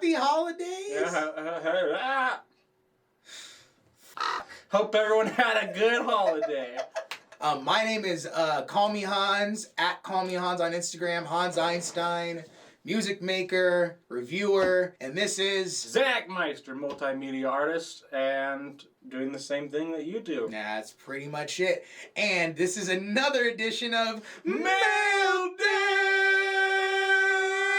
Happy holidays! Hope everyone had a good holiday. My name is Call Me Hans, at Call Me Hans on Instagram, Hans Einstein, music maker, reviewer, and this is... Zak Meister, multimedia artist, and doing the same thing that you do. That's pretty much it. And this is another edition of Mail Day!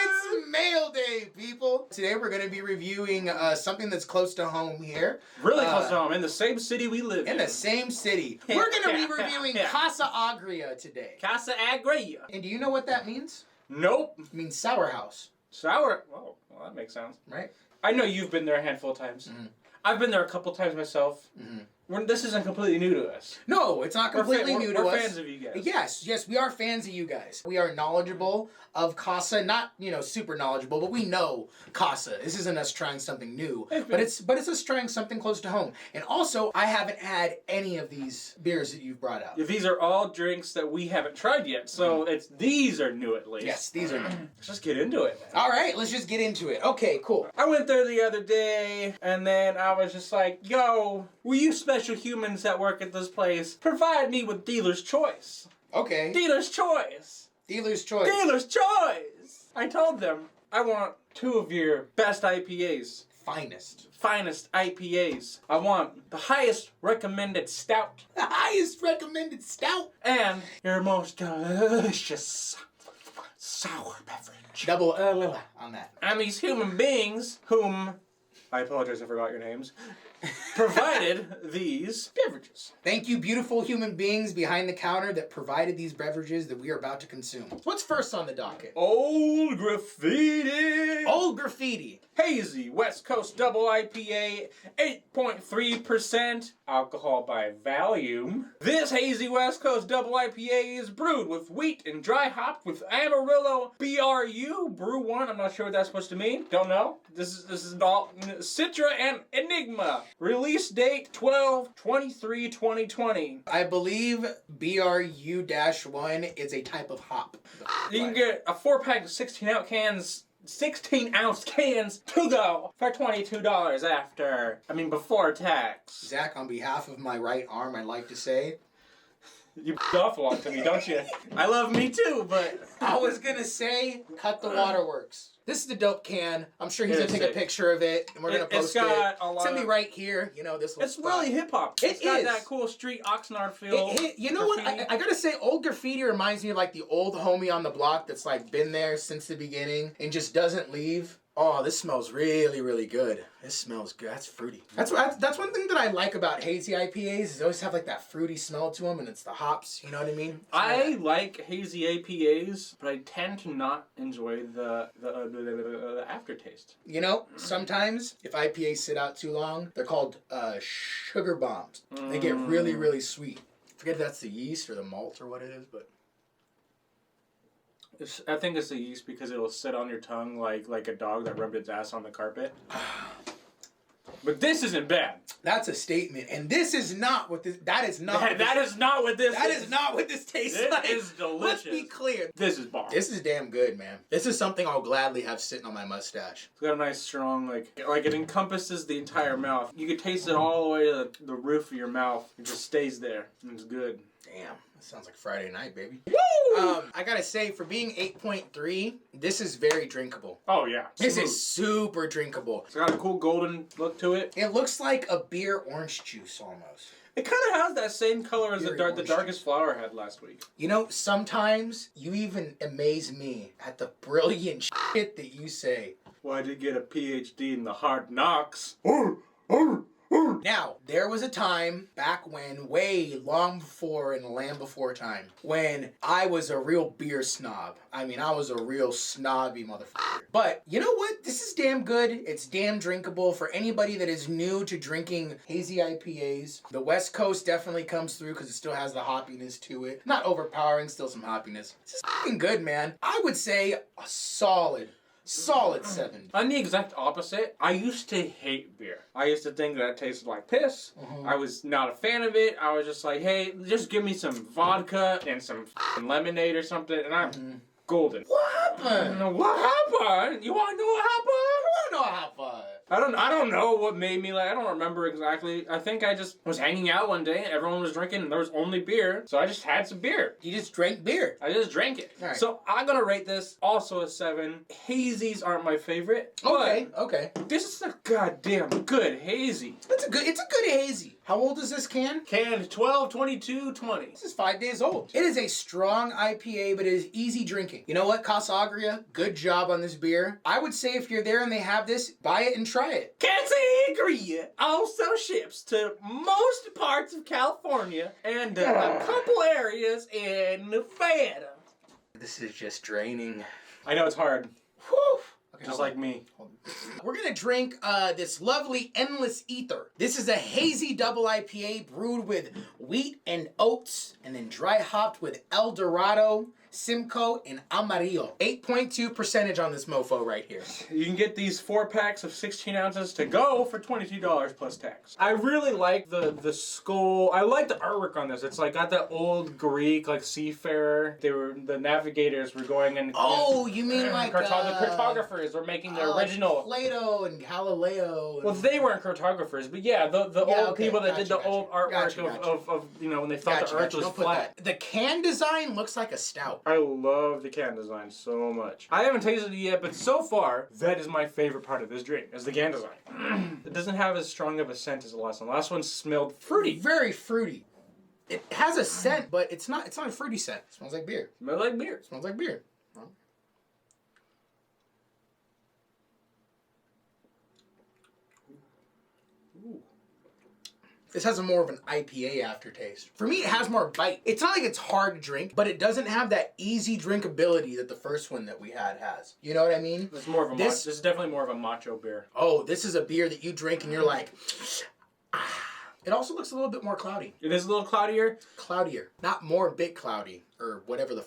It's Mail Day, people! Today we're going to be reviewing something that's close to home here. Really close to home, in the same city we live in. In the same city. We're going to be reviewing Casa Agria today. Casa Agria. And do you know what that means? Nope. It means sour house. Sour? Oh, well, that makes sense. Right. I know you've been there a handful of times. Mm-hmm. I've been there a couple times myself. Mm-hmm. This isn't completely new to us. No, it's not completely new to us. We're fans of you guys. Yes, we are fans of you guys. We are knowledgeable of Casa, not, super knowledgeable, but we know Casa. This isn't us trying something new, but it's us trying something close to home. And also, I haven't had any of these beers that you've brought out. These are all drinks that we haven't tried yet, so these are new at least. Yes, these are new. Let's just get into it, man. All right, let's just get into it. Okay, cool. I went there the other day, and then I was just like, yo, will you special humans that work at this place provide me with dealer's choice? Okay. Dealer's choice. Dealer's choice. Dealer's choice. I told them I want 2 of your best IPAs. Finest IPAs. I want the highest recommended stout. The highest recommended stout. And your most delicious sour beverage. Double on that. And these human beings whom, I apologize I forgot your names, provided these beverages. Thank you, beautiful human beings behind the counter that provided these beverages that we are about to consume. What's first on the docket? Old Graffiti. Old Graffiti. Hazy West Coast Double IPA, 8.3% alcohol by volume. This Hazy West Coast Double IPA is brewed with wheat and dry hopped with Amarillo BRU Brew 1. I'm not sure what that's supposed to mean. Don't know. This is all Citra and Enigma. Release date 12/23/2020. I believe BRU-1 is a type of hop. You can get a 4-pack of 16-ounce cans to go for $22 before tax. Zach, on behalf of my right arm, I'd like to say... You off a lot to me, don't you? I love me too, but... I was gonna say, cut the waterworks. This is the dope can. I'm sure he's gonna take a picture of it, and we're gonna post it. It's gonna be right here. This little It's really hip-hop. It's got that cool street Oxnard feel. You know what? I gotta say, Old Graffiti reminds me of like the old homie on the block that's like been there since the beginning and just doesn't leave. Oh, this smells really, really good. This smells good. That's fruity. That's one thing that I like about hazy IPAs is they always have like that fruity smell to them, and it's the hops. You know what I mean? I like hazy IPAs, but I tend to not enjoy the aftertaste. Sometimes if IPAs sit out too long, they're called sugar bombs. They get really, really sweet. I forget if that's the yeast or the malt or what it is, but... I think it's the yeast because it'll sit on your tongue like a dog that rubbed its ass on the carpet. But this isn't bad. That's a statement, and this is not what this. That is not. That is not what this. That is not what this tastes like. This is delicious. Let's be clear. This is bomb. This is damn good, man. This is something I'll gladly have sitting on my mustache. It's got a nice strong like it encompasses the entire mouth. You can taste it all the way to the roof of your mouth. It just stays there. It's good. Damn. That sounds like Friday night, baby. Woo! I gotta say, for being 8.3, this is very drinkable. Oh, yeah. This is super drinkable. It's got a cool golden look to it. It looks like a beer orange juice, almost. It kind of has that same color as the Darkest Flower had last week. Sometimes you even amaze me at the brilliant shit that you say. Well, I did get a PhD in the hard knocks. Now, there was a time back when, way long before, in the land before time, when I was a real beer snob. I was a real snobby motherfucker. But, you know what? This is damn good. It's damn drinkable for anybody that is new to drinking hazy IPAs. The West Coast definitely comes through because it still has the hoppiness to it. Not overpowering, still some hoppiness. This is fucking good, man. I would say a solid 7. I'm the exact opposite. I used to hate beer. I used to think that it tasted like piss. I was not a fan of it. I was just like, hey, just give me some vodka and some lemonade or something, and I'm golden. What happened? What happened? You want to know what happened? I want to know how far. I don't know what made me like. I don't remember exactly. I think I just was hanging out one day and everyone was drinking and there was only beer, so I just had some beer. You just drank beer. I just drank it. All right. So I'm gonna rate this also a 7. Hazies aren't my favorite. Okay. Okay. This is a goddamn good hazy. It's a good hazy. How old is this can? Canned 12, 22, 20. This is 5 days old. It is a strong IPA, but it is easy drinking. You know what, Casa Agria? Good job on this beer. I would say if you're there and they have this, buy it and try it. Casa Agria also ships to most parts of California and a couple areas in Nevada. This is just draining. I know it's hard. Whew. Okay, Just like me. We're gonna drink this lovely Endless Aether. This is a hazy double IPA brewed with wheat and oats and then dry hopped with El Dorado, Simcoe, and Amarillo. 8.2% on this mofo right here. You can get these 4 packs of 16 ounces to go for $22 plus tax. I really like the skull. I like the artwork on this. It's like got that old Greek like seafarer. The navigators were going and You mean like the cartographers were making the original. Like Plato and Galileo. Well, they weren't cartographers, but yeah, the old people that did the old artwork of when they thought the Earth was flat. The can design looks like a stout. I love the can design so much. I haven't tasted it yet, but so far, that is my favorite part of this drink, is the can design. It doesn't have as strong of a scent as the last one. The last one smelled fruity. Very fruity. It has a scent, but it's not a fruity scent. It smells like beer. Smells like beer. Smells like beer. This has a more of an IPA aftertaste. For me, it has more bite. It's not like it's hard to drink, but it doesn't have that easy drinkability that the first one that we had has. You know what I mean? This is more of a this is definitely more of a macho beer. Oh, this is a beer that you drink and you're like, It also looks a little bit more cloudy. It is a little cloudier? Cloudier. Not more big cloudy. Or whatever the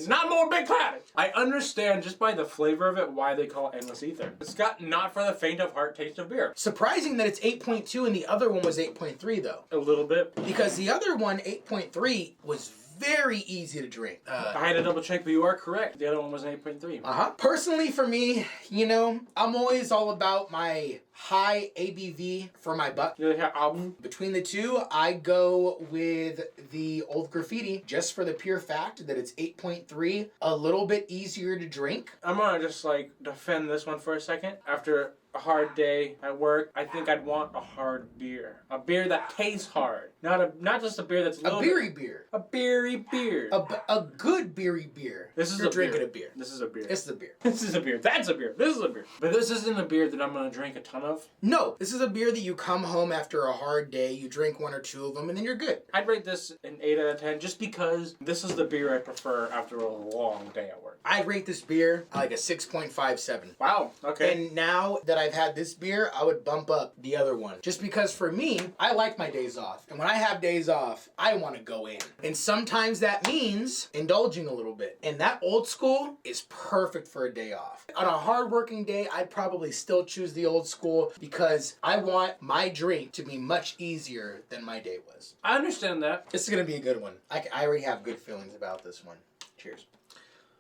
Not more big cloudy! I understand just by the flavor of it why they call it Endless Aether. It's got not for the faint of heart taste of beer. Surprising that it's 8.2 and the other one was 8.3 though. A little bit. Because the other one, 8.3, was very easy to drink. I had to double check, but you are correct. The other one was an 8.3. Personally, for me, I'm always all about my high ABV for my buck. Between the two, I go with the Old Graffiti just for the pure fact that it's 8.3, a little bit easier to drink. I'm gonna just defend this one for a second. After a hard day at work, I think I'd want a hard beer. A beer that tastes hard. Not just a beer that's a beery beer. A beery beer. A good beery beer. This is You're drinking a beer. This is a beer. This is a beer. This is a beer. That's a beer. This is a beer. But this isn't a beer that I'm gonna drink a ton of. No, this is a beer that you come home after a hard day, you drink 1 or 2 of them, and then you're good. I'd rate this an 8 out of 10 just because this is the beer I prefer after a long day at work. I'd rate this beer like a 6.57. Wow, okay. And now that I've had this beer, I would bump up the other one. Just because for me, I like my days off. And when I have days off, I want to go in. And sometimes that means indulging a little bit. And that Old School is perfect for a day off. On a hard working day, I'd probably still choose the Old School because I want my drink to be much easier than my day was. I understand that. This is going to be a good one. I already have good feelings about this one. Cheers.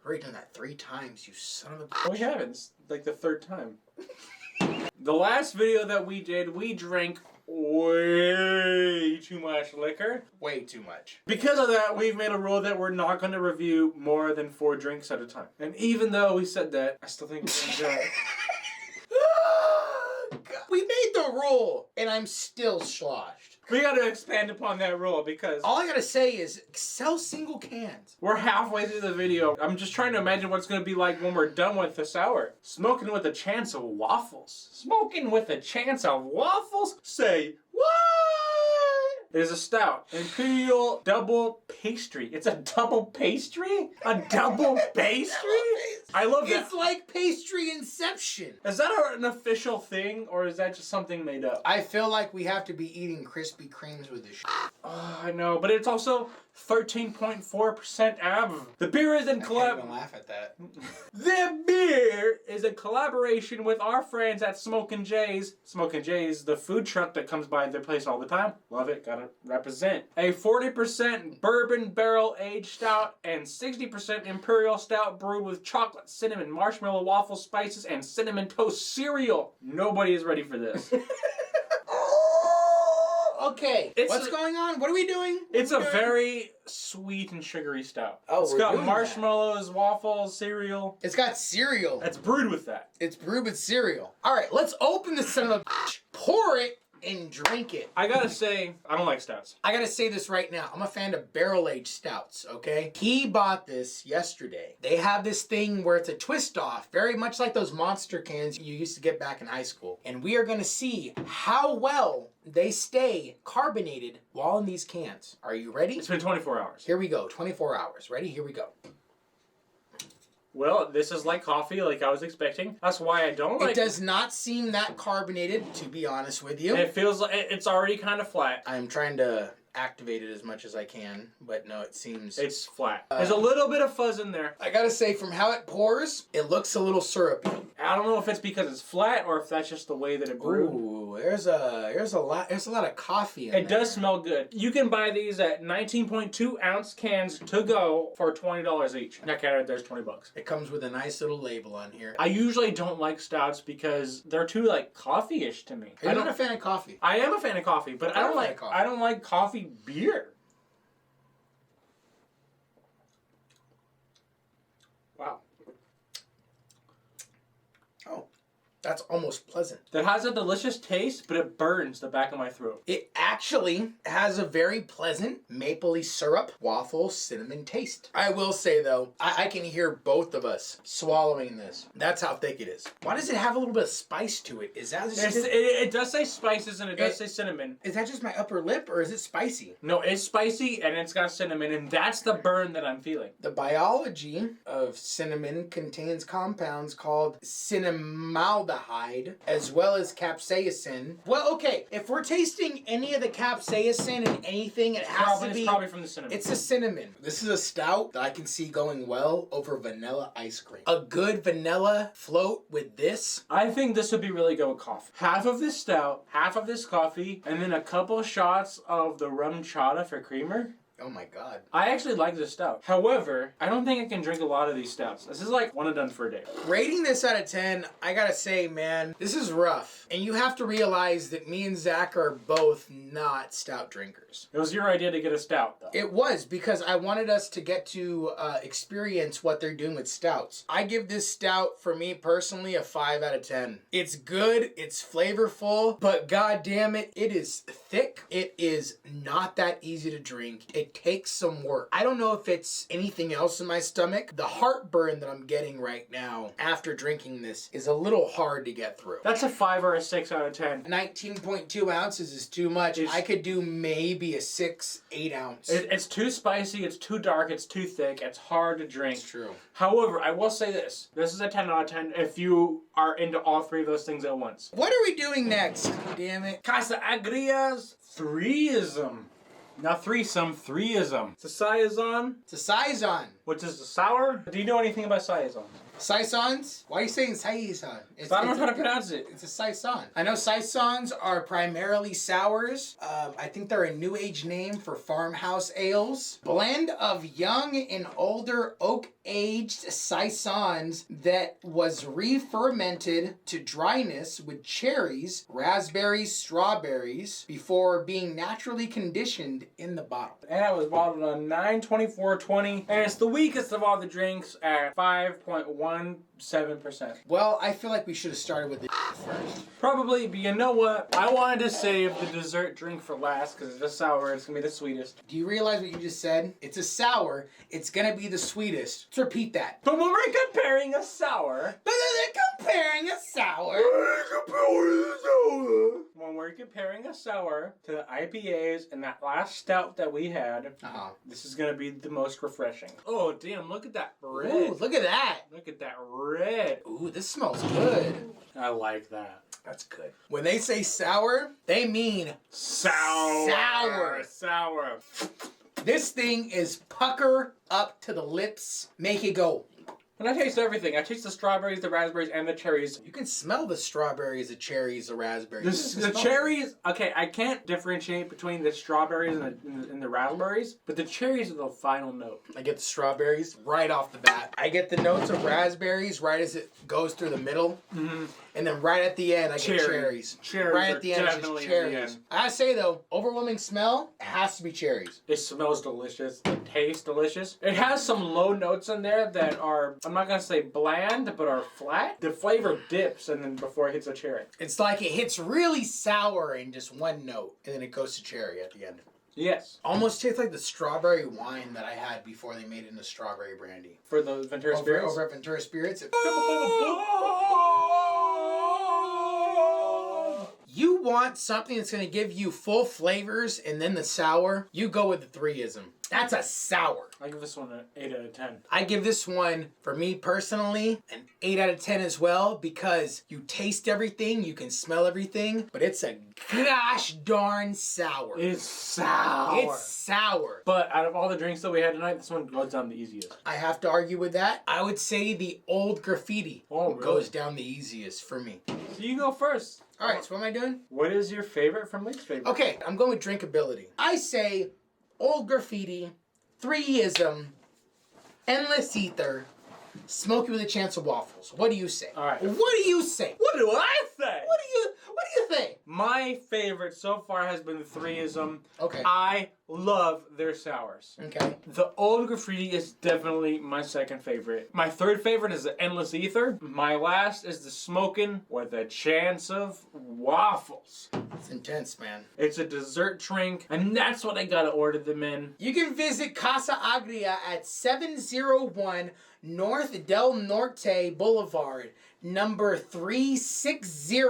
I've already done that 3 times, you son of a bitch. Oh, we haven't. It's like the 3rd time. The last video that we did, we drank way too much liquor. Way too much. Because of that, we've made a rule that we're not going to review more than 4 drinks at a time. And even though we said that, I still think we're enjoy it. We made the rule, and I'm still sloshed. We got to expand upon that rule because all I got to say is sell single cans. We're halfway through the video. I'm just trying to imagine what it's going to be like when we're done with this hour. Smoking with a chance of waffles. Smoking with a chance of waffles? Say what? It is a stout. Imperial double pastry. It's a double pastry? A double pastry? I love that. It's like pastry inception. Is that an official thing, or is that just something made up? I feel like we have to be eating Krispy Kremes with this shit. Oh, I know, but it's also 13.4% ABV. The beer is in I can't even laugh at that. The beer is a collaboration with our friends at Smokin' Jay's. Smokin' Jay's, the food truck that comes by their place all the time. Love it, gotta represent. A 40% bourbon barrel aged stout and 60% imperial stout brewed with chocolate chocolate, cinnamon, marshmallow, waffle, spices, and cinnamon toast cereal. Nobody is ready for this. Okay, what's going on? What are we doing? It's a very sweet and sugary stout. Oh, it's got marshmallows, waffles, cereal. It's got cereal. It's brewed with that. It's brewed with cereal. All right, let's open this son of a bitch, pour it, and drink it. I gotta say, I don't like stouts. I gotta say this right now. I'm a fan of barrel-aged stouts, okay? He bought this yesterday. They have this thing where it's a twist-off, very much like those monster cans you used to get back in high school. And we are gonna see how well they stay carbonated while in these cans. Are you ready? It's been 24 hours. Here we go, 24 hours. Ready? Here we go. Well, this is like coffee, like I was expecting. That's why I don't like it. It does not seem that carbonated, to be honest with you. It feels like it's already kind of flat. I'm trying to activate it as much as I can, but no, it seems... It's flat. There's a little bit of fuzz in there. I gotta say, from how it pours, it looks a little syrupy. I don't know if it's because it's flat or if that's just the way that it brewed. Ooh, there's a lot of coffee in there. It does smell good. You can buy these at 19.2 ounce cans to go for $20 each. That counted, there's $20. It comes with a nice little label on here. I usually don't like stouts because they're too like coffee-ish to me. You're not a fan of coffee. I am a fan of coffee, but I don't like coffee beer. Wow. Oh, that's almost pleasant. That has a delicious taste, but it burns the back of my throat. It actually has a very pleasant mapley syrup, waffle, cinnamon taste. I will say though, I can hear both of us swallowing this. That's how thick it is. Why does it have a little bit of spice to it? Is that just... It does say spices and it does say cinnamon. Is that just my upper lip or is it spicy? No, it's spicy and it's got cinnamon and that's the burn that I'm feeling. The biology of cinnamon contains compounds called cinnamaldehyde as well as capsaicin. Well, okay, if we're tasting any of the capsaicin in anything, it has to be... It's probably from the cinnamon. It's a cinnamon. This is a stout that I can see going well over vanilla ice cream. A good vanilla float with this. I think this would be really good with coffee. Half of this stout, half of this coffee, and then a couple shots of the rum chata for creamer. Oh my god. I actually like this stout. However, I don't think I can drink a lot of these stouts. This is like one and done for a day. Rating this out of 10, I gotta say, man, this is rough. And you have to realize that me and Zach are both not stout drinkers. It was your idea to get a stout, though. It was, because I wanted us to get to experience what they're doing with stouts. I give this stout, for me personally, a 5 out of 10. It's good, it's flavorful, but god damn it, it is thick. It is not that easy to drink. It takes some work. I don't know if it's anything else in my stomach. The heartburn that I'm getting right now after drinking this is a little hard to get through. That's a 5 or a 6 out of 10. 19.2 ounces is too much. I could do maybe a 6, 8 ounce. It's too spicy, it's too dark, it's too thick, it's hard to drink. It's true. However, I will say this. This is a 10 out of 10 if you are into all three of those things at once. What are we doing next? Damn it. Casa Agria's threeism. Not threesome, threeism. It's a Saison. It's a Saison. Which is a sour. Do you know anything about Saison? Saisons? Why are you saying Saison? I don't know how to pronounce it. It's a Saison. I know Saisons are primarily sours. I think they're a new age name for farmhouse ales. Blend of young and older oak-aged Saisons that was re-fermented to dryness with cherries, raspberries, strawberries before being naturally conditioned in the bottle. And it was bottled on 9/24/20, and it's the weakest of all the drinks at 5.17%. Well, I feel like we should have started with the first. Probably, but you know what? I wanted to save the dessert drink for last because it's a sour. It's gonna be the sweetest. Do you realize what you just said? It's a sour. It's gonna be the sweetest. Let's repeat that. But when we're comparing a sour, when we're comparing a sour to the IPAs and that last stout that we had, this is gonna be the most refreshing. Oh damn! Look at that red. Ooh, look at that. Look at that red. Ooh, this smells good. I like that. That's good. When they say sour, they mean sour. This thing is pucker up to the lips, make it go. And I taste everything. I taste the strawberries, the raspberries, and the cherries. You can smell the strawberries, the cherries, the raspberries. The cherries, okay, I can't differentiate between the strawberries and the raspberries, but the cherries are the final note. I get the strawberries right off the bat. I get the notes of raspberries right as it goes through the middle. Mm-hmm. And then right at the end, I get cherries. Cherries right at the end, it's just cherries. At the end. I say though, overwhelming smell, it has to be cherries. It smells delicious. It tastes delicious. It has some low notes in there that are, I'm not going to say bland, but are flat. The flavor dips and then before it hits a cherry. It's like it hits really sour in just one note, and then it goes to cherry at the end. Yes. Almost tastes like the strawberry wine that I had before they made it into strawberry brandy. For the Ventura Spirits? Over at Ventura Spirits. You want something that's going to give you full flavors and then the sour, you go with the 3-ism. That's a sour. I give this one an 8 out of 10. I give this one, for me personally, an 8 out of 10 as well because you taste everything, you can smell everything, but it's a gosh darn sour. It's sour. It's sour. But out of all the drinks that we had tonight, this one goes down the easiest. I have to argue with that. I would say the old Graffiti goes down the easiest for me. So you go first. All right, so what am I doing? What is your favorite from least favorite? Okay, I'm going with drinkability. I say old Graffiti, 3-ism, endless ether, smoky with a chance of waffles. What do you say? All right. What do you say? What do I say? What do you think? My favorite so far has been the 3-ism. Okay. I love their sours. Okay. The old Graffiti is definitely my second favorite. My third favorite is the endless ether. My last is the smoking with a chance of waffles. It's intense, man. It's a dessert drink, and that's what I gotta order them in. You can visit Casa Agria at 701 North Del Norte Boulevard, number 360,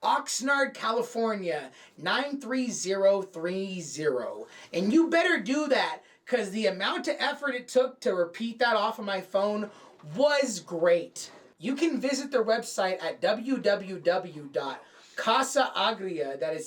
Oxnard, California, 93030. And you better do that, because the amount of effort it took to repeat that off of my phone was great. You can visit their website at www.casaagria, that is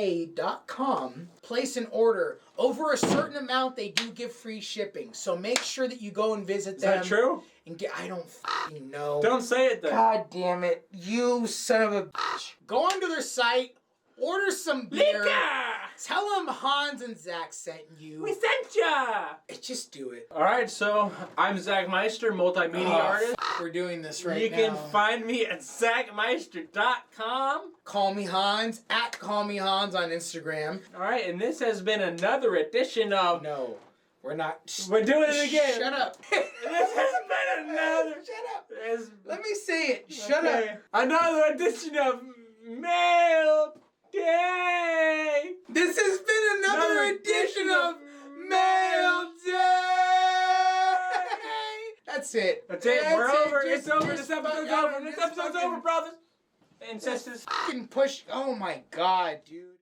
CASAAGRIA.com. Place an order. Over a certain amount, they do give free shipping. So make sure that you go and visit them. Is that true? And get, I don't fucking know. Don't say it then. God damn it. You son of a bitch. Go onto their site. Order some beer. Lika! Tell them Hans and Zach sent you. We sent ya! Just do it. Alright, so I'm Zak Meister, multimedia artist. We're doing this right You now. can find me at zakmeister.com. Call me Hans, at Call Me Hans on Instagram. Alright, and this has been another edition of... No, we're not. We're doing it again. Shut up. This has been another... Shut up. It's- Let me say it. Shut up. Another edition of Mail Day. This has been another edition of Mail Day. That's it. That's it. We're over. Just- It's over. just This episode's fuck- over. This episode's over, brothers and sisters. Fucking push. Oh my god, dude.